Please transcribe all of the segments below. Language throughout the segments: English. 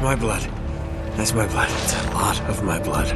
my blood. That's my blood. It's a lot of my blood.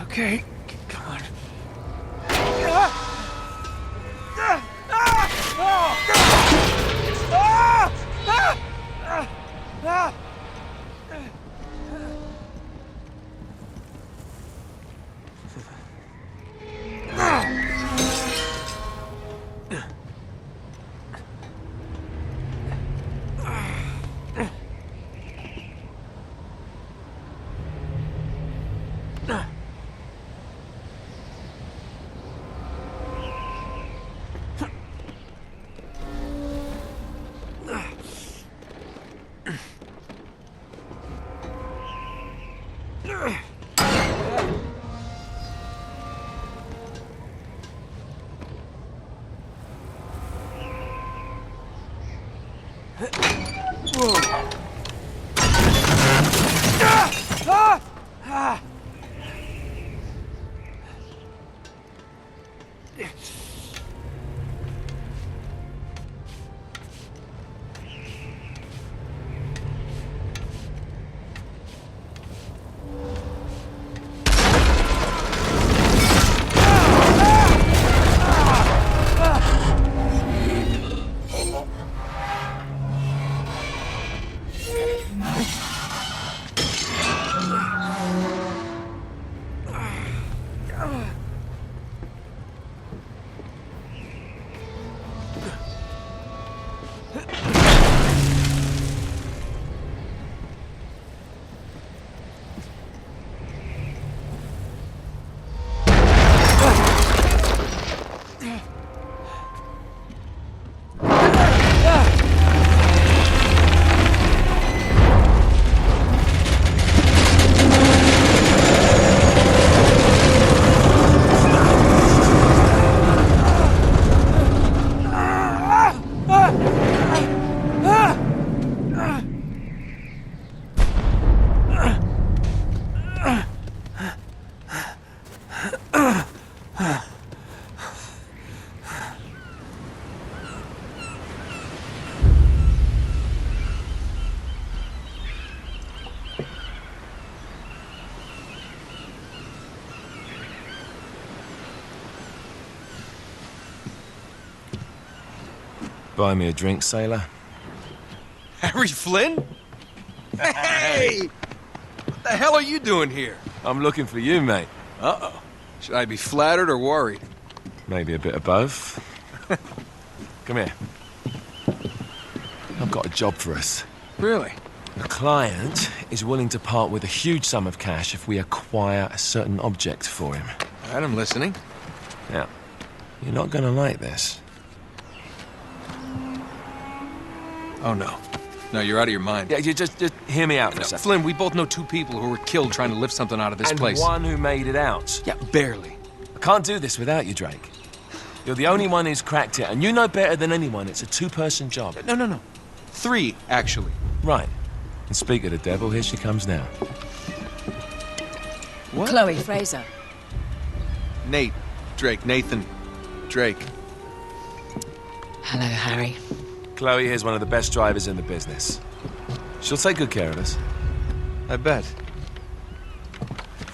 Okay, come on. Buy me a drink, sailor? Harry Flynn? Hey! What the hell are you doing here? I'm looking for you, mate. Uh-oh. Should I be flattered or worried? Maybe a bit of both. Come here. I've got a job for us. Really? The client is willing to part with a huge sum of cash if we acquire a certain object for him. All right, I'm listening. Now, you're not gonna like this. Oh, no. No, you're out of your mind. Yeah, you just hear me out for a second. Flynn, we both know two people who were killed trying to lift something out of this place. And one who made it out. Yeah, barely. I can't do this without you, Drake. You're the only one who's cracked it, and you know better than anyone it's a two-person job. No. 3, actually. Right. And speak of the devil, here she comes now. What? Chloe Fraser. Nate. Drake. Nathan. Drake. Hello, Harry. Chloe here's one of the best drivers in the business. She'll take good care of us. I bet.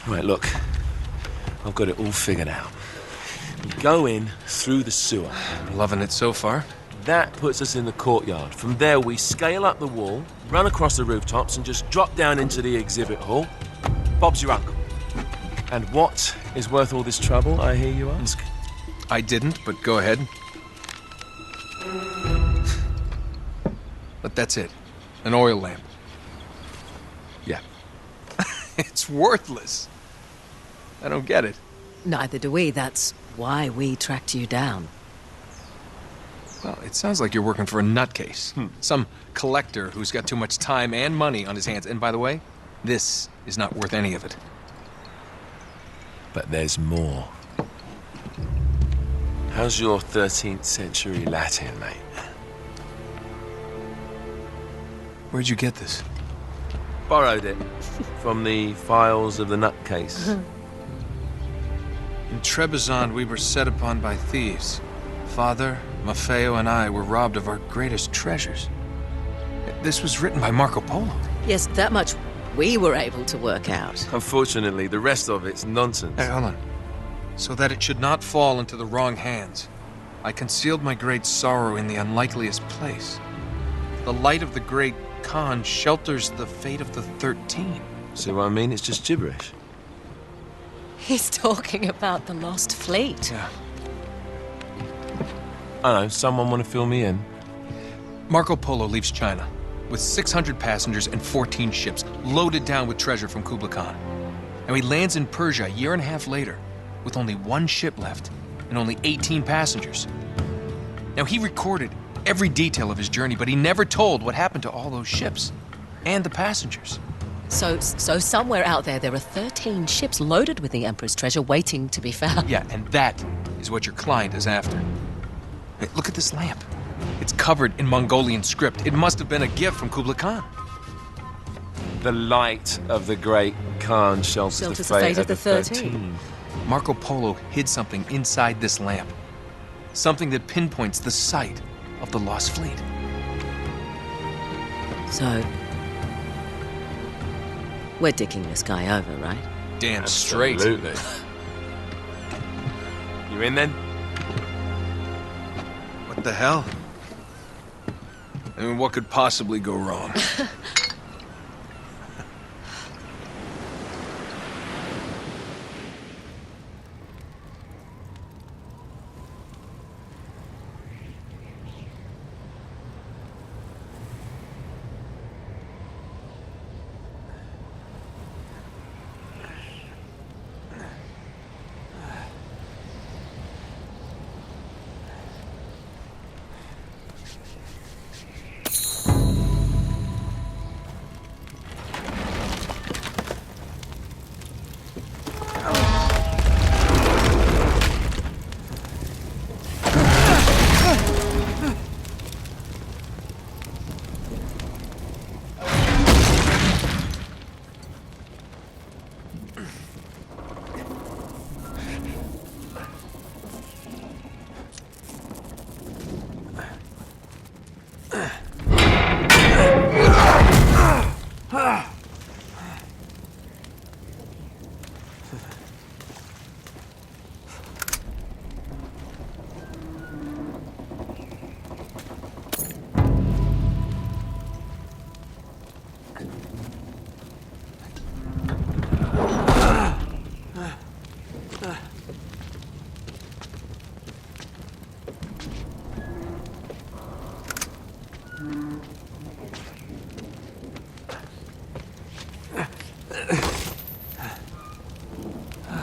Right, look. I've got it all figured out. We go in through the sewer. I'm loving it so far. That puts us in the courtyard. From there, we scale up the wall, run across the rooftops, and just drop down into the exhibit hall. Bob's your uncle. And what is worth all this trouble, I hear you ask? I didn't, but go ahead. But that's it. An oil lamp. Yeah. It's worthless. I don't get it. Neither do we. That's why we tracked you down. Well, it sounds like you're working for a nutcase. Some collector who's got too much time and money on his hands. And by the way, this is not worth any of it. But there's more. How's your 13th century Latin, mate? Where'd you get this? Borrowed it from the files of the nutcase. In Trebizond, we were set upon by thieves. Father, Maffeo, and I were robbed of our greatest treasures. This was written by Marco Polo. Yes, that much we were able to work out. Unfortunately, the rest of it's nonsense. Hey, hold on. So that it should not fall into the wrong hands, I concealed my great sorrow in the unlikeliest place. The light of the great Khan shelters the fate of the 13. See what I mean? It's just gibberish. He's talking about the Lost Fleet. Yeah. I know, someone want to fill me in? Marco Polo leaves China with 600 passengers and 14 ships loaded down with treasure from Kublai Khan. And he lands in Persia a year and a half later with only one ship left and only 18 passengers. Now, he recorded every detail of his journey, but he never told what happened to all those ships and the passengers. So somewhere out there are 13 ships loaded with the Emperor's treasure waiting to be found. Yeah, and that is what your client is after. Hey, look at this lamp. It's covered in Mongolian script. It must have been a gift from Kublai Khan. The light of the great Khan shelters the fate of the 13. Marco Polo hid something inside this lamp. Something that pinpoints the site of the Lost Fleet. So, we're dicking this guy over, right? Damn straight. Absolutely. You in then? What the hell? I mean, what could possibly go wrong?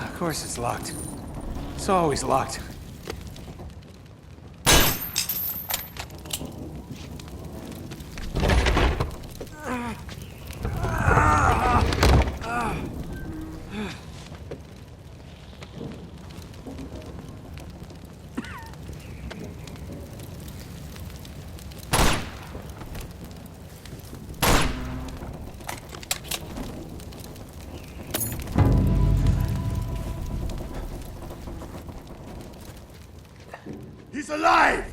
Of course it's locked. It's always locked. He's alive!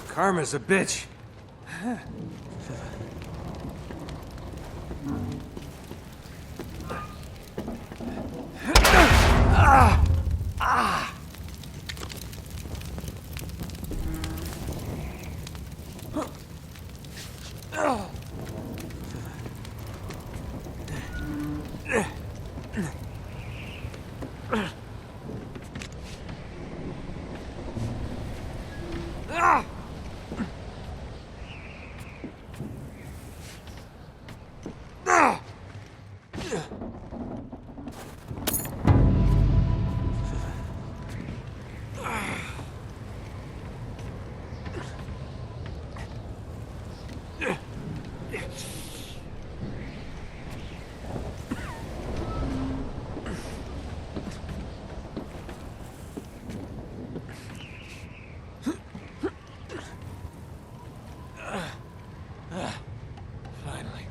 Karma's a bitch. Finally.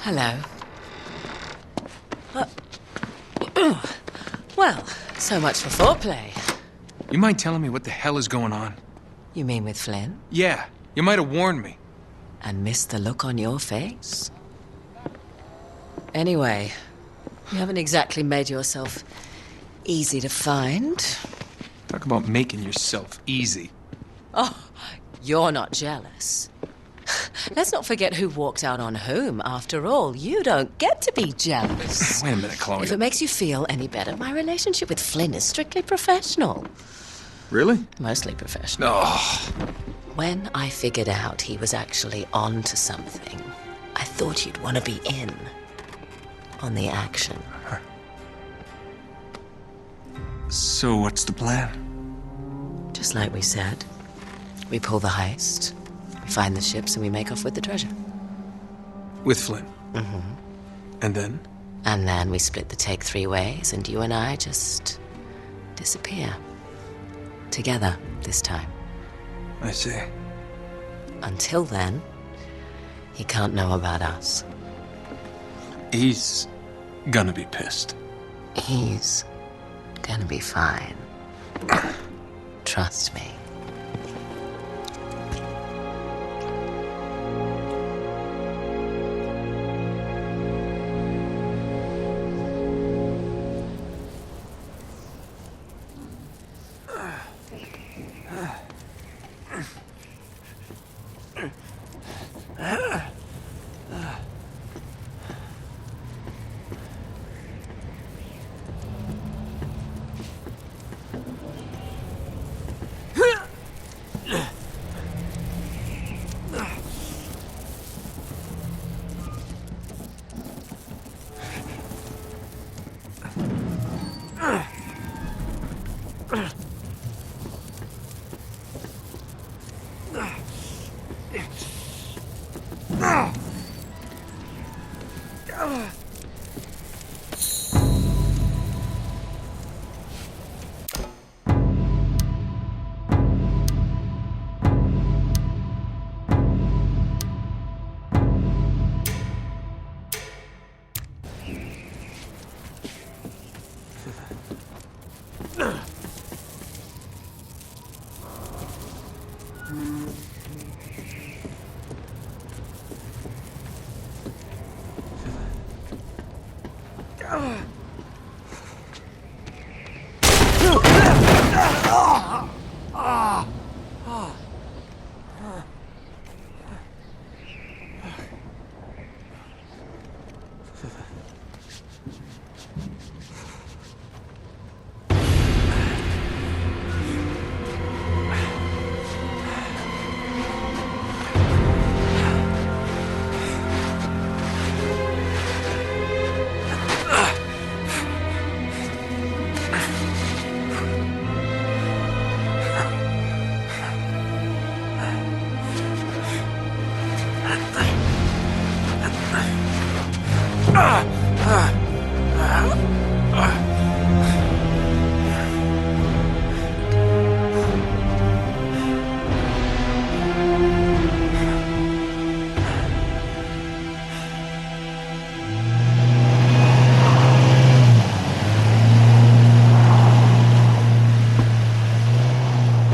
Hello. Well, so much for foreplay. You mind telling me what the hell is going on? You mean with Flynn? Yeah, you might have warned me. And missed the look on your face? Anyway, you haven't exactly made yourself easy to find. Talk about making yourself easy. Oh, you're not jealous. Let's not forget who walked out on whom. After all, you don't get to be jealous. Wait a minute, Chloe. If it makes you feel any better, my relationship with Flynn is strictly professional. Really? Mostly professional. Oh, When I figured out he was actually on to something, I thought you'd want to be in on the action. so what's the plan? Just like we said, we pull the heist, we find the ships, and we make off with the treasure. With Flynn? Mm-hmm. And then? And then we split the take 3 ways, and you and I just disappear. Together, this time. I see. Until then, he can't know about us. He's gonna be pissed. He's gonna be fine. Trust me.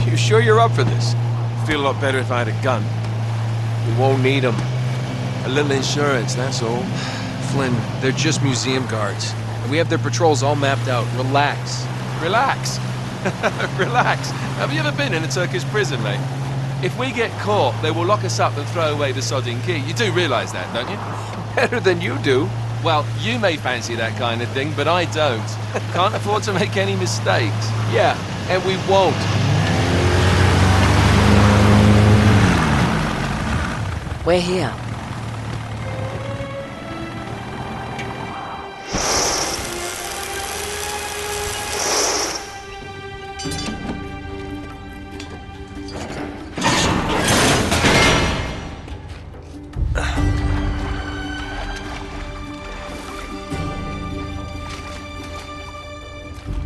You sure you're up for this? Feel a lot better if I had a gun. We won't need them. A little insurance, that's all. Flynn, they're just museum guards. And we have their patrols all mapped out. Relax. Relax. Relax. Have you ever been in a Turkish prison, mate? If we get caught, they will lock us up and throw away the sodding key. You do realise that, don't you? Better than you do. Well, you may fancy that kind of thing, but I don't. Can't afford to make any mistakes. Yeah, and we won't. We're here.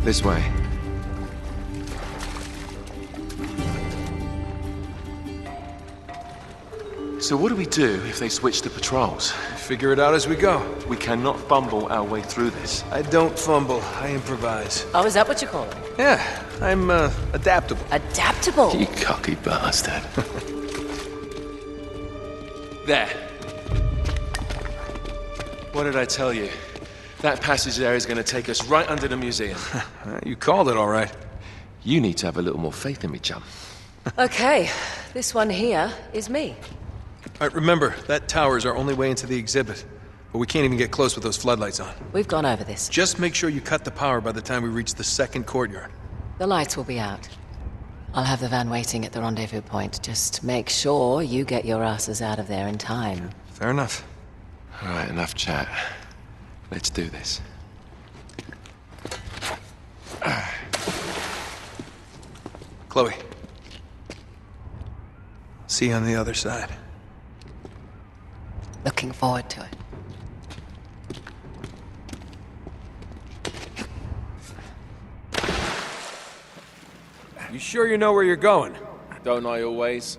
This way. So what do we do if they switch the patrols? Figure it out as we go. We cannot fumble our way through this. I don't fumble, I improvise. Oh, is that what you call it? Yeah, I'm adaptable. Adaptable. You cocky bastard. There. What did I tell you? That passage there is going to take us right under the museum. You called it all right. You need to have a little more faith in me, chum. Okay, this one here is me. All right, remember, that tower is our only way into the exhibit. But we can't even get close with those floodlights on. We've gone over this. Just make sure you cut the power by the time we reach the second courtyard. The lights will be out. I'll have the van waiting at the rendezvous point. Just make sure you get your asses out of there in time. Fair enough. All right, enough chat. Let's do this. Chloe. See you on the other side. Looking forward to it. You sure you know where you're going? Don't I always?